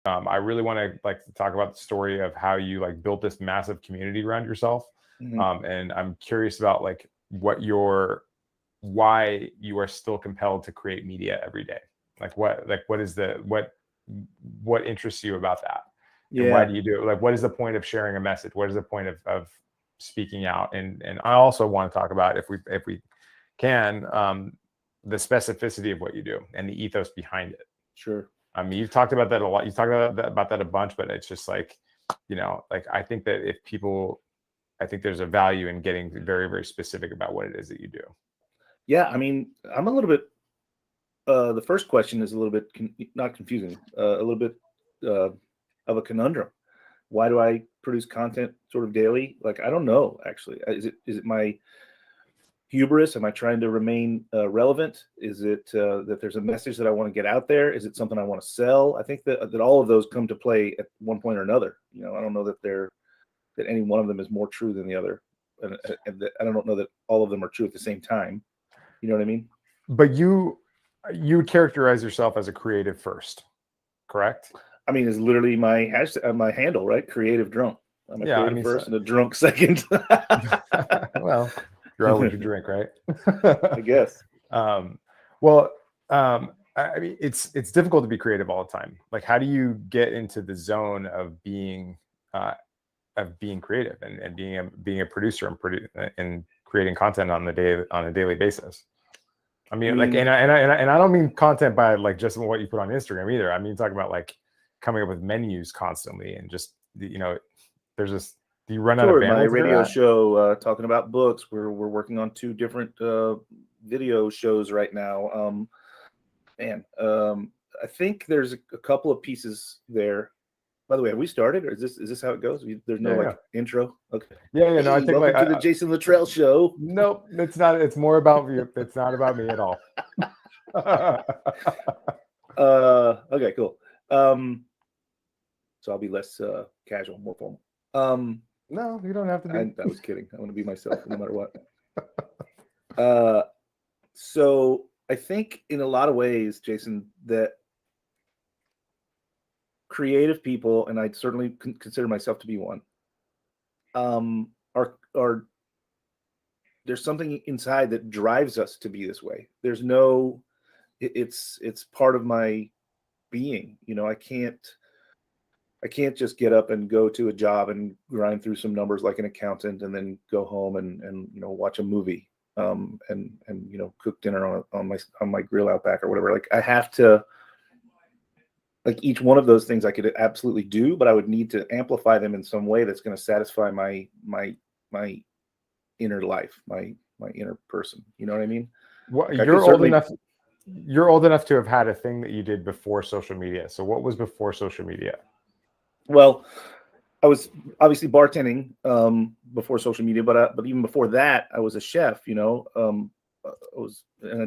I really want to like to talk about the story of how you like built this massive community around yourself. Mhm. And I'm curious about like why you are still compelled to create media every day. What is what interests you about that? And why Yeah, do you do it? Like, what is the point of sharing a message? What is the point of speaking out? And I also want to talk about, if we can, the specificity of what you do and the ethos behind it. sure. I mean, you've talked about that a lot. You talked about that a bunch, but it's just like, like I think that I think there's a value in getting very, very specific about what it is that you do. Yeah, I mean, I'm a little bit. The first question is a little bit not confusing, a little bit uh, of a conundrum. Why do I produce content sort of daily? Like, I don't know. Actually, is it my hubris? Am I trying to remain relevant? Is it that there's a message that I want to get out there? Is it something I want to sell? I think that all of those come to play at one point or another. I don't know that that any one of them is more true than the other, and that I don't know that all of them are true at the same time. You know what I mean? But you would characterize yourself as a creative first, correct? I mean, it's literally my my handle, right? Creative drunk. I'm a Yeah, I creative mean, first and a drunk second. well, you are what you drink, right? I guess. um, well, I mean, it's difficult to be creative all the time. Like, how do you get into the zone uh, of being creative and being a producer and creating content on a daily basis? I I mean, like, mean, and I don't mean content by like just what you put on Instagram either. I mean, talking about like coming up with menus constantly and just there's this. Do you run out of sure. My bandwidth for radio that? show talking about books. We're working on two different video shows right now. Man, I think there's a couple of pieces there. By the way, have we started, or is this how it goes? There's no Yeah, yeah, like intro. Okay. yeah. No, I Hey, think like welcome to the Jason Luttrell Show. nope, it's not. It's more about you. It's not about me at all. Okay, cool. Um, so I'll be less casual, more formal. No, you don't have to be. I was kidding. I want to be myself no matter what. Uh, so I think in a lot of ways, Jason, that creative people, and I certainly consider myself to be one, are there's something inside that drives us to be this way. There's no, it's part of my being. I can't just get up and go to a job and grind through some numbers like an accountant and then go home and watch a movie and cook dinner on my grill out back or whatever. Like I have to, like each one of those things I could absolutely do, but I would need to amplify them in some way that's going to satisfy my inner life, my inner person. You know what I mean? What Like I could you're old certainly. enough. You're old enough to have had a thing that you did before social media. So what was before social media? Well, I was obviously bartending before social media, but even before that, I was a chef. I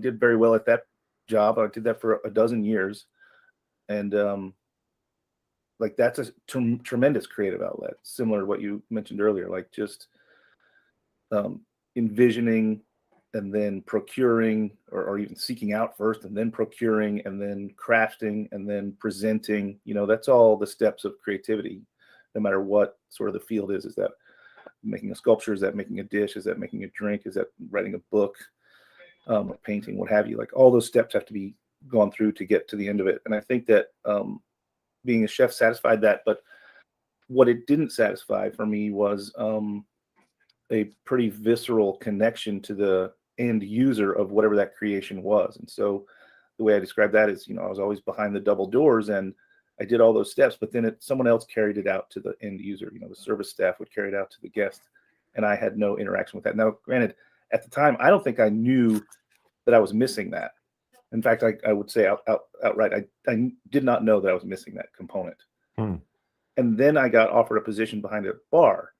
did very well at that job. I did that for a dozen years, and like that's a tremendous creative outlet, similar to what you mentioned earlier. Like just um, envisioning and then procuring, or even seeking out first, and then procuring, and then crafting, and then presenting. That's all the steps of creativity, no matter what sort of the field is. Is that making a sculpture? Is that making a dish? Is that making a drink? Is that writing a book, or painting, what have you? Like all those steps have to be gone through to get to the end of it. And I think that being a chef satisfied that, but what it didn't satisfy for me was a pretty visceral connection to the end user of whatever that creation was. And so the way I describe that is, I was always behind the double doors and I did all those steps, but then someone else carried it out to the end user. The service staff would carry it out to the guest, and I had no interaction with that. Now, granted, at the time, I don't think I knew that I was missing that. In fact, I would say outright, I did not know that I was missing that component. Hmm. And then I got offered a position behind a bar,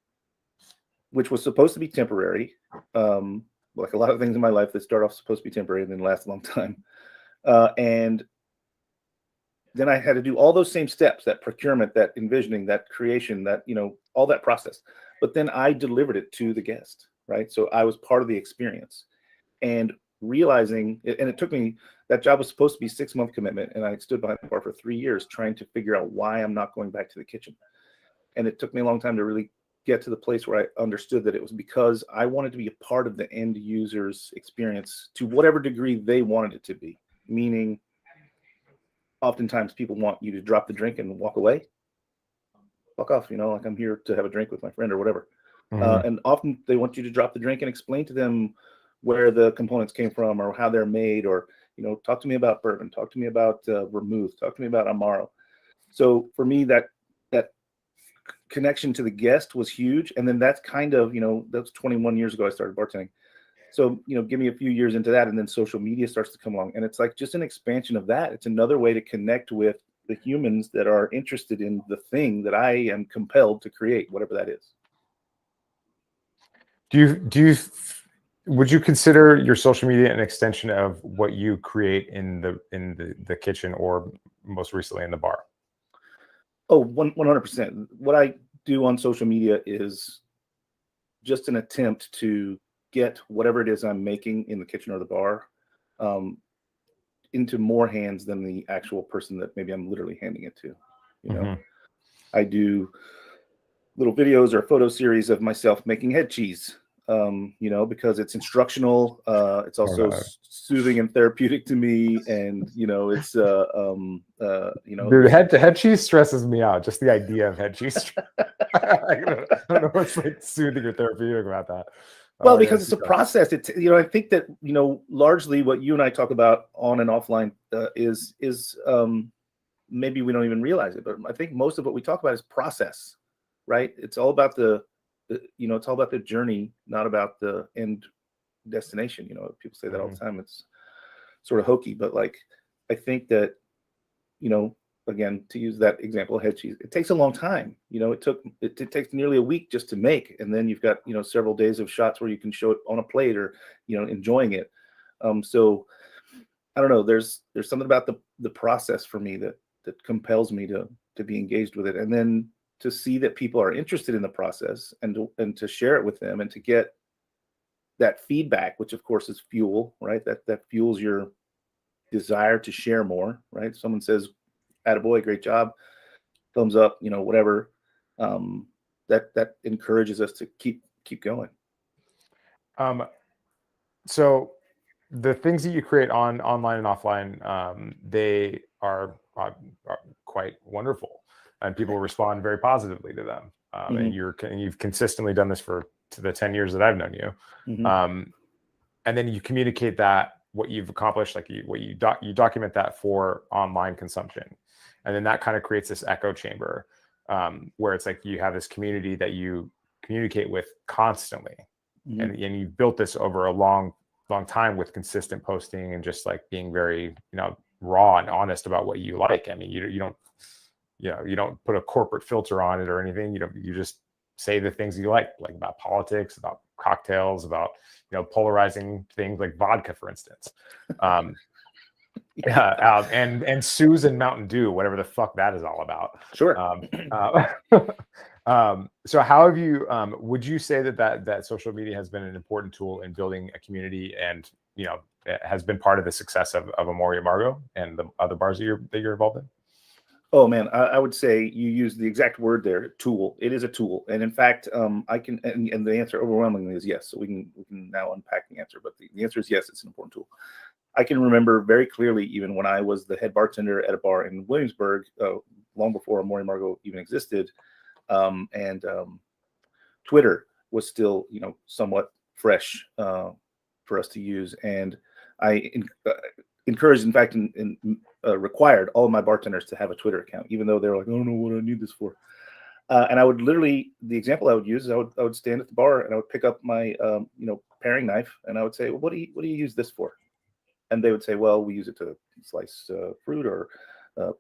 which was supposed to be temporary. Like a lot of things in my life that start off supposed to be temporary and then last a long time. And then I had to do all those same steps, that procurement, that envisioning, that creation, that, all that process. But then I delivered it to the guest, right? So I was part of the experience. And realizing, and it took me, that job was supposed to be 6-month commitment, and I stood behind the bar for 3 years trying to figure out why I'm not going back to the kitchen. And it took me a long time to really get to the place where I understood that it was because I wanted to be a part of the end user's experience to whatever degree they wanted it to be. Meaning, oftentimes people want you to drop the drink and walk away. Fuck off, like I'm here to have a drink with my friend or whatever. And often they want you to drop the drink and explain to them where the components came from or how they're made, or, talk to me about bourbon, talk to me about vermouth, talk to me about Amaro. So for me, that connection to the guest was huge. And then that's kind of, that's 21 years ago I started bartending. So, give me a few years into that, and then social media starts to come along, and it's like just an expansion of that. It's another way to connect with the humans that are interested in the thing that I am compelled to create, whatever that is. Would you consider your social media an extension of what you create in the kitchen, or most recently in the bar? Oh, 100%. What I do on social media is just an attempt to get whatever it is I'm making in the kitchen or the bar into more hands than the actual person that maybe I'm literally handing it to. I do little videos or photo series of myself making head cheese, because it's instructional. It's also soothing and therapeutic to me. And, it's, Dude, head cheese stresses me out. Just the idea of head cheese. I don't know what's like soothing or therapeutic about that. Well, because it's a process. It's, I think that, largely what you and I talk about on and offline is maybe we don't even realize it, but I think most of what we talk about is process, right? It's all about it's all about the journey, not about the end destination. People say that all the time. It's sort of hokey, but like, I think that, again, to use that example of head cheese, it takes a long time. It takes nearly a week just to make, and then you've got several days of shots where you can show it on a plate or enjoying it. So I don't know. There's something about the process for me that compels me to be engaged with it, and then to see that people are interested in the process and to share it with them and to get that feedback, which of course is fuel, right? That fuels your desire to share more, right? Someone says, "Attaboy, great job," thumbs up, whatever. That encourages us to keep going. So the things that you create online and offline, they are quite wonderful, and people respond very positively to them. And you've consistently done this for the 10 years that I've known you. And then you communicate that what you've accomplished, like you document that for online consumption. And then that kind of creates this echo chamber where it's like you have this community that you communicate with constantly. And you've built this over a long time with consistent posting and just like being very, raw and honest about what you like. I mean, you don't put a corporate filter on it or anything. You just say the things you like about politics, about cocktails, about, polarizing things like vodka, for instance. And Sue's and Mountain Dew, whatever the fuck that is all about. Sure. So how have you, would you say that social media has been an important tool in building a community and, it has been part of the success of Amor y Amargo and the other bars that you're involved in? Oh man, I would say you use the exact word there, tool. It is a tool. And in fact, I can, and the answer overwhelmingly is yes. So we can now unpack the answer, but the answer is yes, it's an important tool. I can remember very clearly, even when I was the head bartender at a bar in Williamsburg, long before Amor y Amargo even existed, and Twitter was still, somewhat fresh for us to use. And I encouraged, in fact, required all of my bartenders to have a Twitter account, even though they were like, "I don't know what I need this for." And I would literally, the example I would use is I would stand at the bar and I would pick up my, paring knife, and I would say, "Well, what do you use this for?" And they would say, "Well, we use it to slice fruit or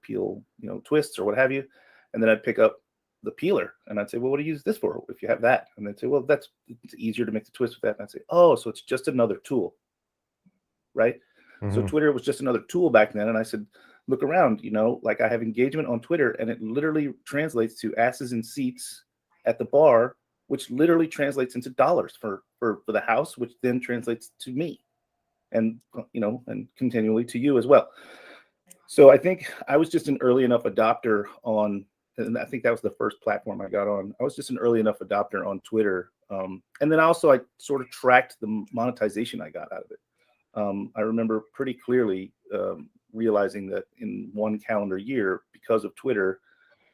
peel, twists or what have you." And then I'd pick up the peeler and I'd say, "Well, what do you use this for if you have that?" And they'd say, "Well, it's easier to make the twist with that." And I'd say, "Oh, so it's just another tool." Right. So Twitter was just another tool back then. And I said, look around, like I have engagement on Twitter, and it literally translates to asses and seats at the bar, which literally translates into dollars for the house, which then translates to me. and and continually to you as well. So I think I was just an early enough adopter on, and I think that was the first platform I got on. I was just an early enough adopter on Twitter. And then also I sort of tracked the monetization I got out of it. I remember pretty clearly realizing that in one calendar year, because of Twitter,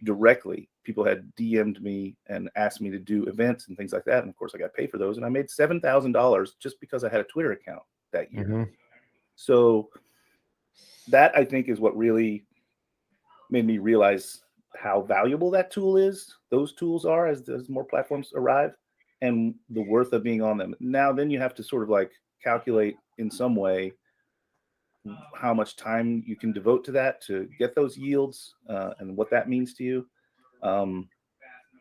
directly, people had DM'd me and asked me to do events and things like that. And of course, I got paid for those. And I made $7,000 just because I had a Twitter account that year. Mm-hmm. So that, I think, is what really made me realize how valuable that tool is. Those tools are as more platforms arrive, and the worth of being on them. Now, then you have to sort of like calculate in some way how much time you can devote to that to get those yields, and what that means to you. And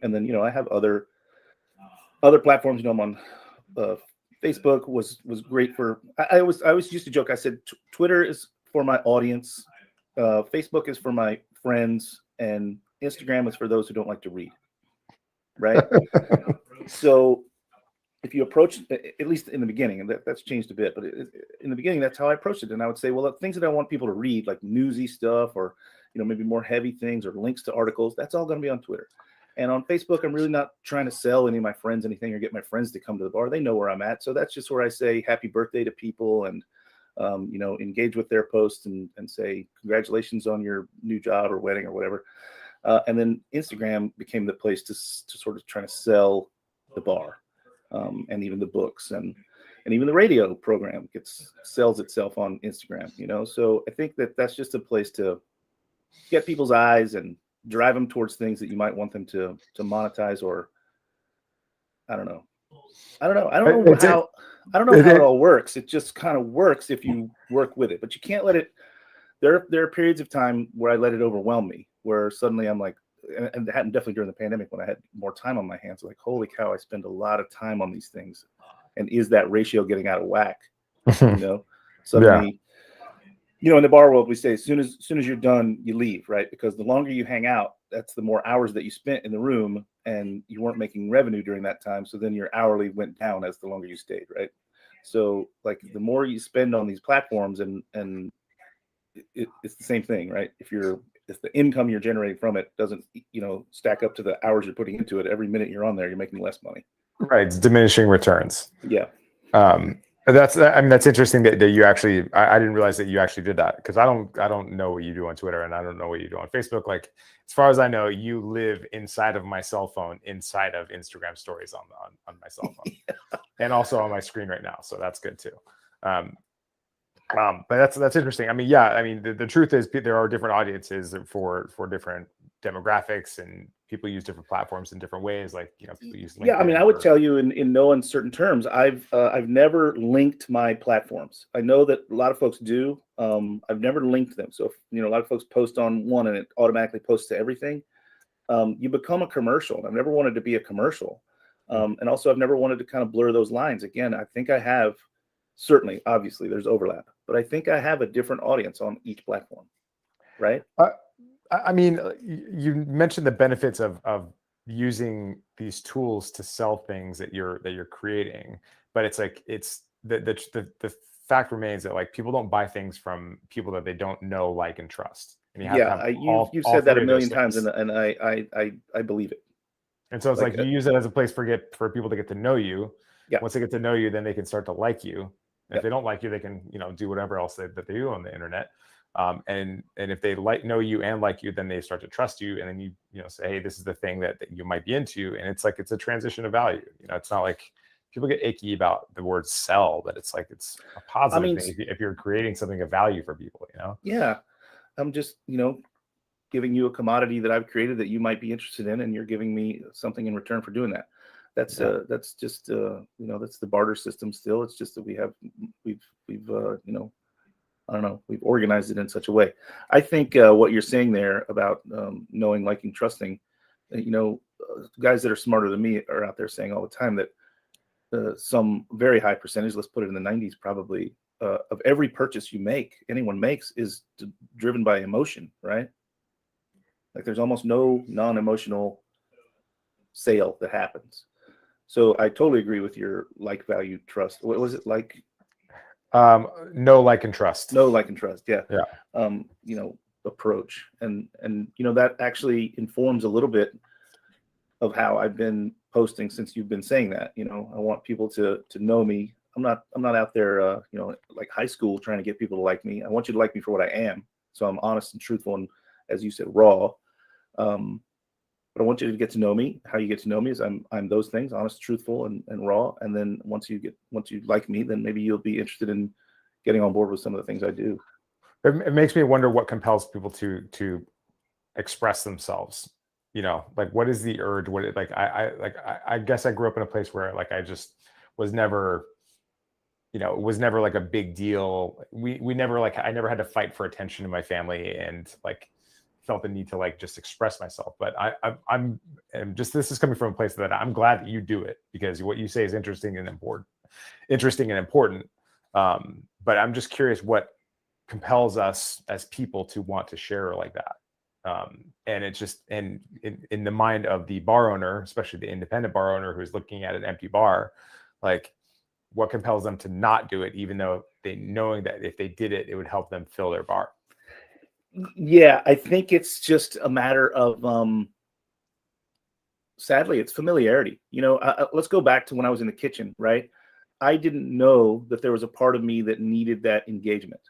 then, I have other platforms. I'm on Facebook was great for. I always used to joke. I said Twitter is for my audience, Facebook is for my friends, and Instagram is for those who don't like to read. Right. So if you approach, at least in the beginning, and that's changed a bit, but in the beginning, that's how I approached it. And I would say, well, the things that I want people to read, like newsy stuff, or maybe more heavy things, or links to articles, that's all going to be on Twitter. And on Facebook, I'm really not trying to sell any of my friends anything or get my friends to come to the bar. They know where I'm at. So that's just where I say happy birthday to people, and engage with their posts and say congratulations on your new job or wedding or whatever. And then Instagram became the place to sort of try to sell the bar. And even the books and even the radio program sells itself on Instagram, So I think that's just a place to get people's eyes and drive them towards things that you might want them to monetize, or I don't know. I don't know how it all works. It just kind of works if you work with it, but you can't let it. There are periods of time where I let it overwhelm me, where suddenly I'm like, and it happened definitely during the pandemic when I had more time on my hands. Like, holy cow, I spend a lot of time on these things. And is that ratio getting out of whack? Suddenly, in the bar world, we say as soon as you're done, you leave, right? Because the longer you hang out, that's the more hours that you spent in the room, and you weren't making revenue during that time. So then your hourly went down as the longer you stayed, right? So like the more you spend on these platforms, and it's the same thing, right? If the income you're generating from it doesn't, stack up to the hours you're putting into it, every minute you're on there, you're making less money. Right. It's diminishing returns. Yeah. That's interesting that you actually, I didn't realize that you actually did that, because I don't know what you do on Twitter, and I don't know what you do on Facebook. Like, as far as I know, you live inside of my cell phone, inside of Instagram stories on my cell phone. Yeah. And also on my screen right now. So that's good too. But that's interesting. I mean, the truth is there are different audiences for different demographics, and people use different platforms in different ways. Like, people use LinkedIn. Yeah, I mean, I would tell you in no uncertain terms, I've never linked my platforms. I know that a lot of folks do. I've never linked them. So if, a lot of folks post on one and it automatically posts to everything. You become a commercial. I've never wanted to be a commercial. And also I've never wanted to kind of blur those lines. Again, I think I have. Certainly, obviously, there's overlap, but I think I have a different audience on each platform, right? I mean, you mentioned the benefits of using these tools to sell things that you're creating, but it's like the fact remains that like people don't buy things from people that they don't know, like, and trust. And you've said that a million times, and I believe it. And so it's like you use it as a place for people to get to know you. Yeah. Once they get to know you, then they can start to like you. And if they don't like you, they can, do whatever else that they do on the internet. And if they know you and like you, then they start to trust you. And then you say, hey, this is the thing that you might be into. And it's like, it's a transition of value. It's not like people get icky about the word sell, but it's like, it's a positive thing if you're creating something of value for people, Yeah. I'm just, giving you a commodity that I've created that you might be interested in, and you're giving me something in return for doing that. That's just that's the barter system still. It's just that we've I don't know, we've organized it in such a way. I think what you're saying there about knowing, liking, trusting, guys that are smarter than me are out there saying all the time that some very high percentage, let's put it in the 90s probably, of every purchase anyone makes is driven by emotion, right? Like there's almost no non-emotional sale that happens. So I totally agree with your like, value, trust. What was it like? No, like, and trust. No, like, and trust. Yeah. Yeah. Approach. And that actually informs a little bit of how I've been posting since you've been saying that. I want people to know me. I'm not out there, like high school trying to get people to like me. I want you to like me for what I am. So I'm honest and truthful, and, as you said, raw. But I want you to get to know me. How you get to know me is I'm those things: honest, truthful, and raw. And then once you like me, then maybe you'll be interested in getting on board with some of the things I do. It makes me wonder what compels people to express themselves. Like, what is the urge? I guess I grew up in a place where, like, I just was never, it was never like a big deal. We never, like, I never had to fight for attention in my family, and, like, felt the need to, like, just express myself. But I'm just, this is coming from a place that I'm glad that you do it, because what you say is interesting and important. But I'm just curious what compels us as people to want to share like that. And it's just, and in the mind of the bar owner, especially the independent bar owner who's looking at an empty bar, like, what compels them to not do it, even though knowing that if they did it, it would help them fill their bar? Yeah, I think it's just a matter of, sadly, it's familiarity. Let's go back to when I was in the kitchen, right? I didn't know that there was a part of me that needed that engagement.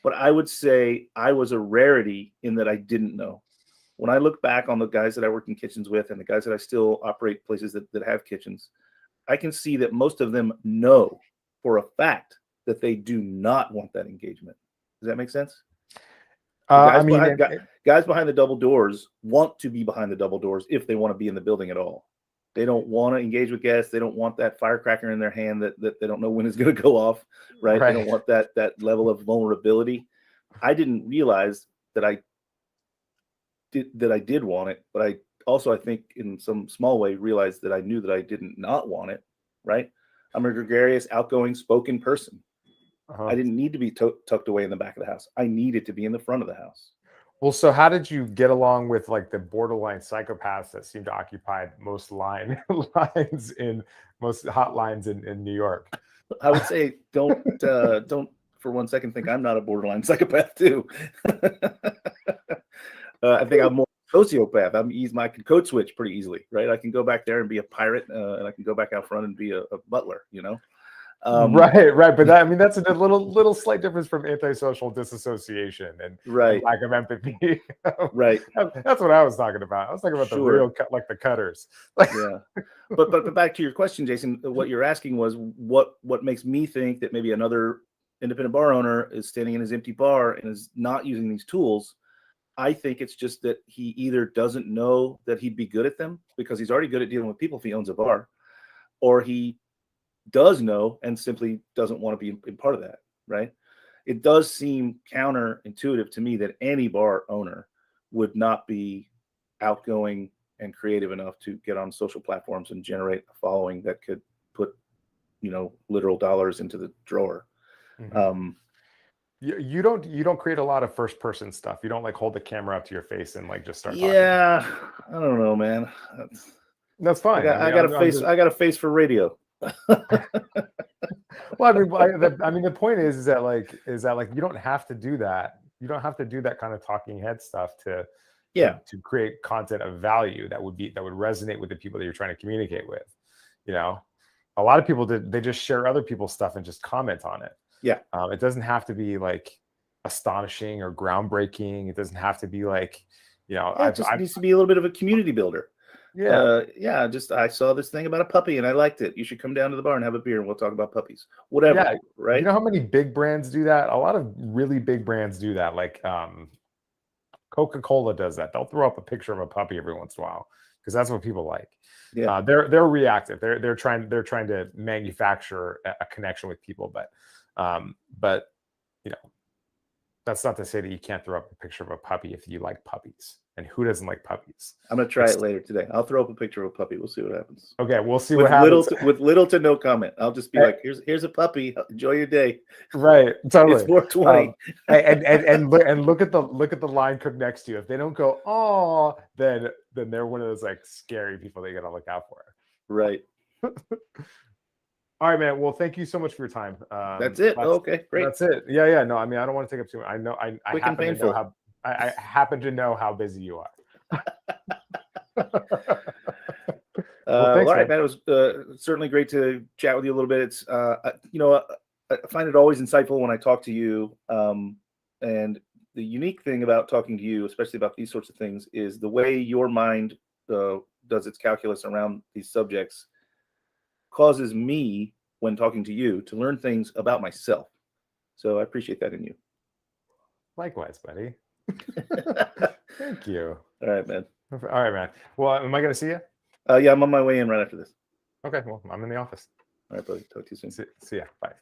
But I would say I was a rarity in that I didn't know. When I look back on the guys that I work in kitchens with, and the guys that I still operate places that have kitchens, I can see that most of them know for a fact that they do not want that engagement. Does that make sense? Guys behind the double doors want to be behind the double doors if they want to be in the building at all. They don't want to engage with guests. They don't want that firecracker in their hand that they don't know when it's going to go off, right? They don't want that level of vulnerability. I didn't realize that I did want it, but I also, I think, in some small way, realized that I knew that I didn't not want it, right? I'm a gregarious, outgoing, spoken person. I didn't need to be tucked away in the back of the house. I needed to be in the front of the house. Well, so how did you get along with, like, the borderline psychopaths that seem to occupy most lines in most hotlines in New York? I would say don't for one second think I'm not a borderline psychopath too. I think I'm more sociopath. I'm my code switch pretty easily, right? I can go back there and be a pirate, and I can go back out front and be a butler, Right. But that's a little slight difference from antisocial diссociation and lack of empathy. Right. That's what I was talking about. I was talking about the real like the cutters. Yeah. But back to your question, Jason, what you're asking was what makes me think that maybe another independent bar owner is standing in his empty bar and is not using these tools. I think it's just that he either doesn't know that he'd be good at them because he's already good at dealing with people if he owns a bar, or he does know and simply doesn't want to be in part of that, right? It does seem counterintuitive to me that any bar owner would not be outgoing and creative enough to get on social platforms and generate a following that could put, literal dollars into the drawer. Mm-hmm. You don't create a lot of first person stuff. You don't, like, hold the camera up to your face and, like, just start talking. Yeah, I don't know, man. That's fine. I got a face for radio. Well, the point is that you don't have to do that. You don't have to do that kind of talking head stuff to create content of value that would resonate with the people that you're trying to communicate with. A lot of people they just share other people's stuff and just comment on it. Yeah. It doesn't have to be, like, astonishing or groundbreaking. It doesn't have to be, like, it just needs to be a little bit of a community builder. Yeah. Just I saw this thing about a puppy and I liked it. You should come down to the bar and have a beer and we'll talk about puppies. Whatever. Yeah. Right. You know how many big brands do that? A lot of really big brands do that. Like Coca-Cola does that. They'll throw up a picture of a puppy every once in a while because that's what people like. Yeah. They're reactive. They're trying to manufacture a connection with people, but that's not to say that you can't throw up a picture of a puppy if you like puppies. And who doesn't like puppies? I'm gonna try it later today. I'll throw up a picture of a puppy. We'll see what happens. Okay, we'll see what happens. With little to no comment. I'll just be like, here's a puppy. Enjoy your day. Right, totally. It's 420. And look at the line cook next to you. If they don't go, oh, then they're one of those, like, scary people that you gotta look out for. Right. All right, man. Well, thank you so much for your time. That's it. Okay, great. That's it. Yeah. No, I mean, I don't want to take up too much. I know I Quick and happen to know painful. how I happen to know how busy you are. Well, thanks, All right, man. man. It was certainly great to chat with you a little bit. It's I find it always insightful when I talk to you. And the unique thing about talking to you, especially about these sorts of things, is the way your mind does its calculus around these subjects causes me, when talking to you, to learn things about myself. So I appreciate that in you. Likewise, buddy. Thank you. All right, man. All right, man. Well, am I going to see you? Yeah, I'm on my way in right after this. Okay. Well, I'm in the office. All right, buddy. Talk to you soon. See ya. Bye.